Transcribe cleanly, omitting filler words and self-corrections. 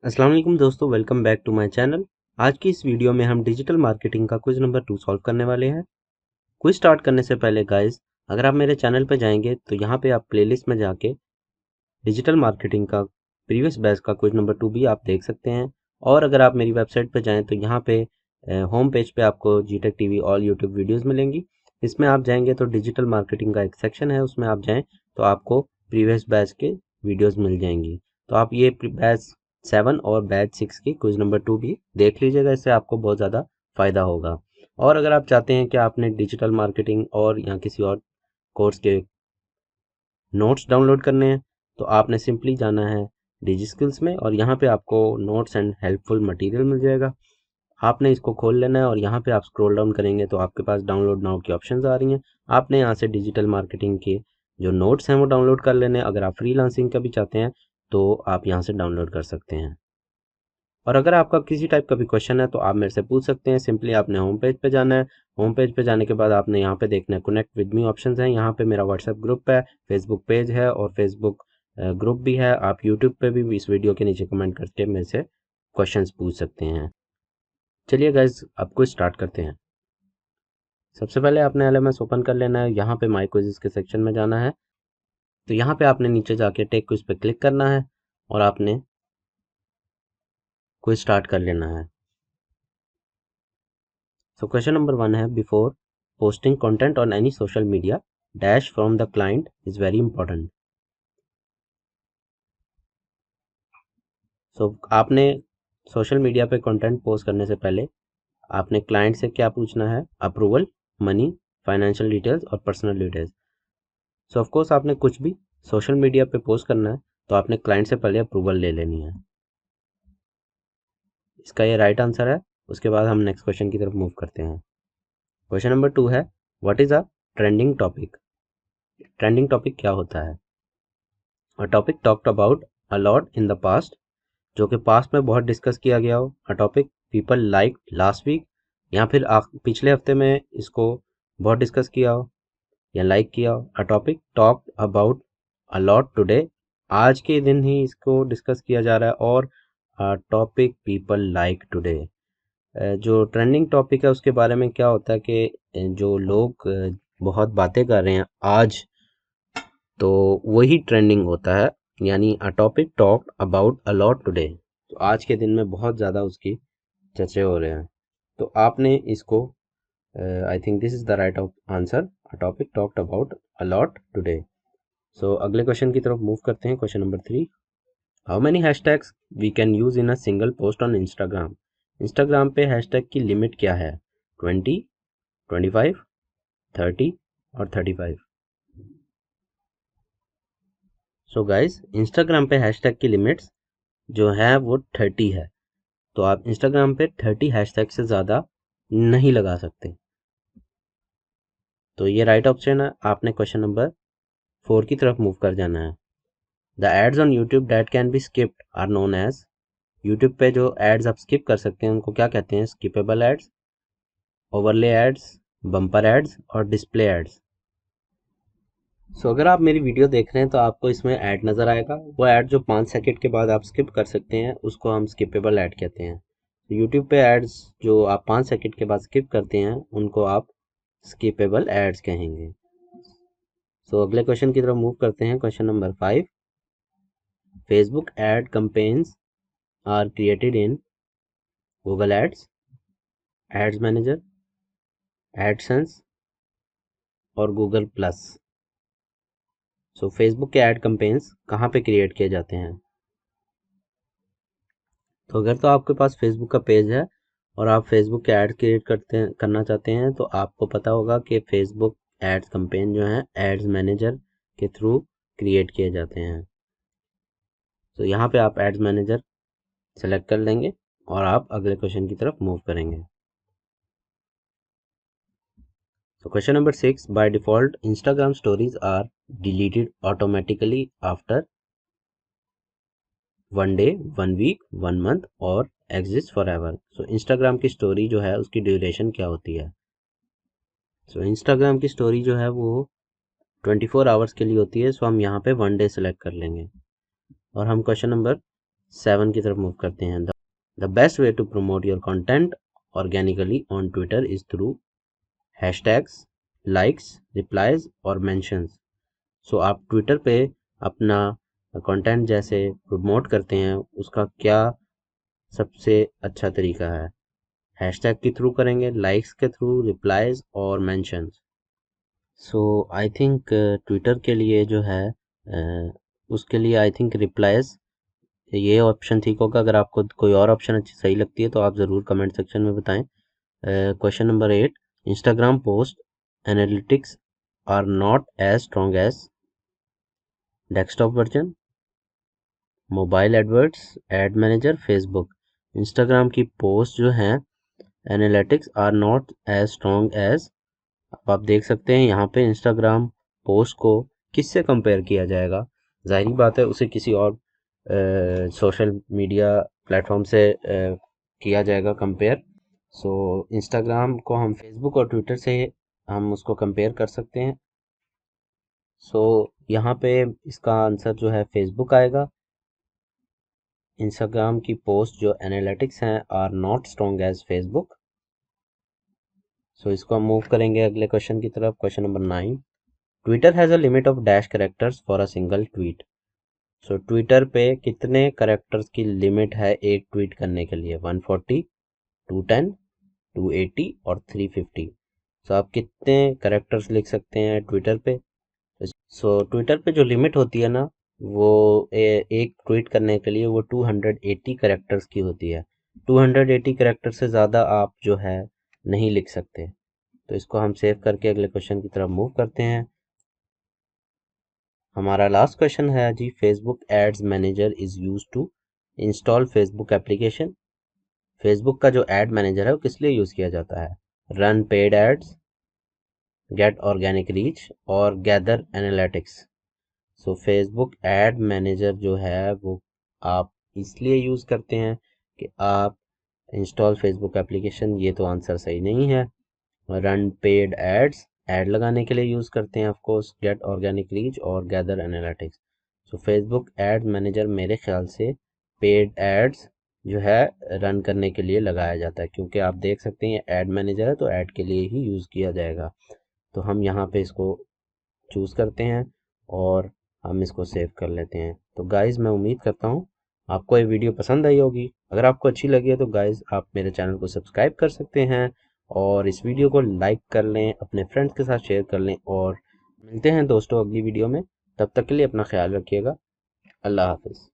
अस्सलाम वालेकुम दोस्तों, welcome back to my channel. आज की इस वीडियो में हम डिजिटल मार्केटिंग का क्विज नंबर 2 सॉल्व करने वाले हैं। क्विज स्टार्ट करने से पहले गाइस, अगर आप मेरे चैनल पर जाएंगे तो यहाँ पे आप प्लेलिस्ट में जाके डिजिटल मार्केटिंग का प्रीवियस बैच का क्विज नंबर 2 भी आप देख सकते हैं। और अगर आप मेरी वेबसाइट पर जाएँ तो यहाँ पे होम पेज पे आपको जीटेक टीवी ऑल यूट्यूब वीडियोज़ मिलेंगी। इसमें आप जाएंगे तो डिजिटल मार्केटिंग का एक सेक्शन है, उसमें आप जाएँ तो आपको प्रीवियस बैच के वीडियोज़ मिल जाएंगी। तो आप ये बैच 7 और बैच 6 की क्विज नंबर 2 भी देख लीजिएगा, इससे आपको बहुत ज़्यादा फ़ायदा होगा। और अगर आप चाहते हैं कि आपने डिजिटल मार्केटिंग और या किसी और कोर्स के नोट्स डाउनलोड करने हैं तो आपने सिंपली जाना है डिजी स्किल्स में, और यहाँ पे आपको नोट्स एंड हेल्पफुल मटेरियल मिल जाएगा। आपने इसको खोल लेना है और यहाँ पे आप स्क्रॉल डाउन करेंगे तो आपके पास डाउनलोड नाउ की ऑप्शंस आ रही हैं। आपने यहाँ से डिजिटल मार्केटिंग के जो नोट्स हैं वो डाउनलोड कर लेने हैं। अगर आप फ्रीलांसिंग का भी चाहते हैं तो आप यहाँ से डाउनलोड कर सकते हैं। और अगर आपका किसी टाइप का भी क्वेश्चन है तो आप मेरे से पूछ सकते हैं। सिंपली आपने होम पेज पे जाना है। होम पेज पे जाने के बाद आपने यहाँ पे देखना है कनेक्ट विद मी ऑप्शंस हैं। यहाँ पे मेरा व्हाट्सएप ग्रुप है, फेसबुक पेज है और फेसबुक ग्रुप भी है। आप यूट्यूब पे भी इस वीडियो के नीचे कमेंट करके मेरे से क्वेश्चंस पूछ सकते हैं। चलिए गाइज, अब कुछ स्टार्ट करते हैं। सबसे पहले आपने एलएमएस ओपन कर लेना है। यहाँ पे माई क्विज़ेस के सेक्शन में जाना है। तो यहाँ पे आपने नीचे जाके टेक क्विज पे क्लिक करना है और आपने क्विज स्टार्ट कर लेना है। So question number 1 है, before posting content on any social media, dash from the client is very important. So आपने सोशल मीडिया पे कंटेंट पोस्ट करने से पहले आपने क्लाइंट से क्या पूछना है? अप्रूवल, मनी, फाइनेंशियल डिटेल्स और personal details. So of course आपने कुछ भी सोशल मीडिया पे पोस्ट करना है तो आपने क्लाइंट से पहले अप्रूवल ले लेनी है। इसका ये राइट आंसर है। उसके बाद हम नेक्स्ट क्वेश्चन की तरफ मूव करते हैं। क्वेश्चन नंबर 2 है, what is a trending topic? Trending topic क्या होता है? A topic talked about a lot in the past, जो कि पास्ट में बहुत डिस्कस किया गया हो। A topic people like last week, या फिर पिछले हफ्ते में इसको बहुत डिस्कस किया हो या लाइक किया हो। A topic talked about a lot today, आज के दिन ही इसको डिस्कस किया जा रहा है। और टॉपिक पीपल लाइक टुडे, जो ट्रेंडिंग टॉपिक है उसके बारे में क्या होता है कि जो लोग बहुत बातें कर रहे हैं आज, तो वही ट्रेंडिंग होता है। यानी अ topic talked about a lot today, तो आज के दिन में बहुत ज़्यादा उसकी चर्चे हो रहे हैं। तो आपने इसको, I think this is the right answer, a topic talked about a lot today. So अगले क्वेश्चन की तरफ मूव करते हैं। Question number 3, how many hashtags we can use in a single post on Instagram? Instagram पे hashtag की limit क्या है? 20, 25, 30 और 35। सो गाइस, इंस्टाग्राम पे हैशटैग की लिमिट्स जो है वो 30 है। तो आप इंस्टाग्राम पे 30 हैशटैग से ज़्यादा नहीं लगा सकते। तो ये राइट ऑप्शन है। आपने क्वेश्चन नंबर 4 की तरफ मूव कर जाना है। The ads on YouTube that can be skipped are known as, YouTube पे जो एड्स आप स्किप कर सकते हैं उनको क्या कहते हैं? Skippable ads, overlay ads, bumper ads और डिस्प्ले एड्स। सो अगर आप मेरी वीडियो देख रहे हैं तो आपको इसमें ऐड नज़र आएगा। वो ऐड जो 5 सेकंड के बाद आप स्किप कर सकते हैं उसको हम स्किपेबल ऐड कहते हैं। यूट्यूब पे एड्स जो आप 5 सेकंड के बाद स्किप करते हैं उनको आप स्किपेबल एड्स कहेंगे। सो अगले क्वेश्चन की तरफ मूव करते हैं। Question number 5, Facebook ad campaigns are created in Google ads, ads manager, AdSense और गूगल प्लस। सो फेसबुक के एड कैंपेन्स कहाँ पे क्रिएट किए जाते हैं? तो अगर तो आपके पास फेसबुक का पेज है और आप फेसबुक के ऐड क्रिएट करना चाहते हैं तो आपको पता होगा कि फेसबुक एड्स कैंपेन जो है एड्स मैनेजर के थ्रू क्रिएट किए जाते हैं। तो यहाँ पे आप एड्स मैनेजर सेलेक्ट कर लेंगे और आप अगले क्वेश्चन की तरफ मूव करेंगे। तो question number 6, by default Instagram stories are deleted automatically after 1 day, 1 week, 1 month और exist forever. So Instagram की स्टोरी जो है उसकी ड्यूरेशन क्या होती है? सो इंस्टाग्राम की स्टोरी जो है वो 24 आवर्स के लिए होती है। सो हम यहाँ पे 1 डे सेलेक्ट कर लेंगे और हम क्वेश्चन नंबर 7 की तरफ मूव करते हैं। The best way to promote your content organically on Twitter is through hashtags, likes, replies और मेंशंस। सो आप ट्विटर पे अपना कंटेंट जैसे प्रमोट करते हैं, उसका क्या सबसे अच्छा तरीका है? हैशटैग के थ्रू करेंगे, लाइक्स के थ्रू, रिप्लाईज और mentions. So I think Twitter के लिए जो है उसके लिए आई थिंक रिप्लाईज ये ऑप्शन ठीक होगा। अगर आपको कोई और ऑप्शन अच्छी सही लगती है तो आप ज़रूर कमेंट सेक्शन में बताएं। Question number 8, Instagram post analytics are not as strong as desktop version, mobile adverts, ad manager, Facebook. Instagram की पोस्ट जो हैं analytics are not as strong as, अब आप देख सकते हैं यहाँ पे इंस्टाग्राम पोस्ट को किससे कंपेयर किया जाएगा? जाहिर बात है उसे किसी और सोशल मीडिया प्लेटफॉर्म से किया जाएगा कंपेयर। सो इंस्टाग्राम को हम फेसबुक और ट्विटर से हम उसको कंपेयर कर सकते हैं। सो यहाँ पे इसका आंसर जो है फेसबुक आएगा। इंस्टाग्राम की पोस्ट जो एनालिटिक्स हैं are not strong as Facebook. So इसको हम मूव करेंगे अगले क्वेश्चन की तरफ। Question number 9, Twitter has a limit of dash characters for a single tweet. So Twitter पे कितने कैरेक्टर्स की लिमिट है एक ट्वीट करने के लिए? 140, 210, 280 और 350। सो आप कितने कैरेक्टर्स लिख सकते हैं ट्विटर पे? सो ट्विटर पे जो लिमिट होती है ना, वो एक ट्वीट करने के लिए वो 280 कैरेक्टर्स की होती है। 280 कैरेक्टर से ज़्यादा आप जो है नहीं लिख सकते। तो इसको हम सेव करके अगले क्वेश्चन की तरफ मूव करते हैं। हमारा लास्ट क्वेश्चन है जी, Facebook ads manager is use to install Facebook application. Facebook का जो एड मैनेजर है वो किस लिए यूज किया जाता है? Run paid ads, get organic reach और gather analytics. So Facebook ad manager जो है वो आप इसलिए यूज करते हैं कि आप इंस्टॉल फेसबुक एप्लीकेशन, ये तो आंसर सही नहीं है। रन पेड एड्स, एड लगाने के लिए यूज़ करते हैं of course, get organic reach और gather analytics. So Facebook ad manager मेरे ख्याल से पेड एड्स जो है रन करने के लिए लगाया जाता है, क्योंकि आप देख सकते हैं एड मैनेजर है तो ऐड के लिए ही यूज़ किया जाएगा। तो हम यहाँ पे इसको चूज़ करते हैं और हम इसको सेव कर लेते हैं। तो गाइज़ मैं उम्मीद करता हूँ आपको ये वीडियो पसंद आई होगी। अगर आपको अच्छी लगी है तो गाइज़ आप मेरे चैनल को सब्सक्राइब कर सकते हैं और इस वीडियो को लाइक कर लें, अपने फ्रेंड्स के साथ शेयर कर लें और मिलते हैं दोस्तों अगली वीडियो में। तब तक के लिए अपना ख्याल रखिएगा। अल्लाह हाफ़िज़।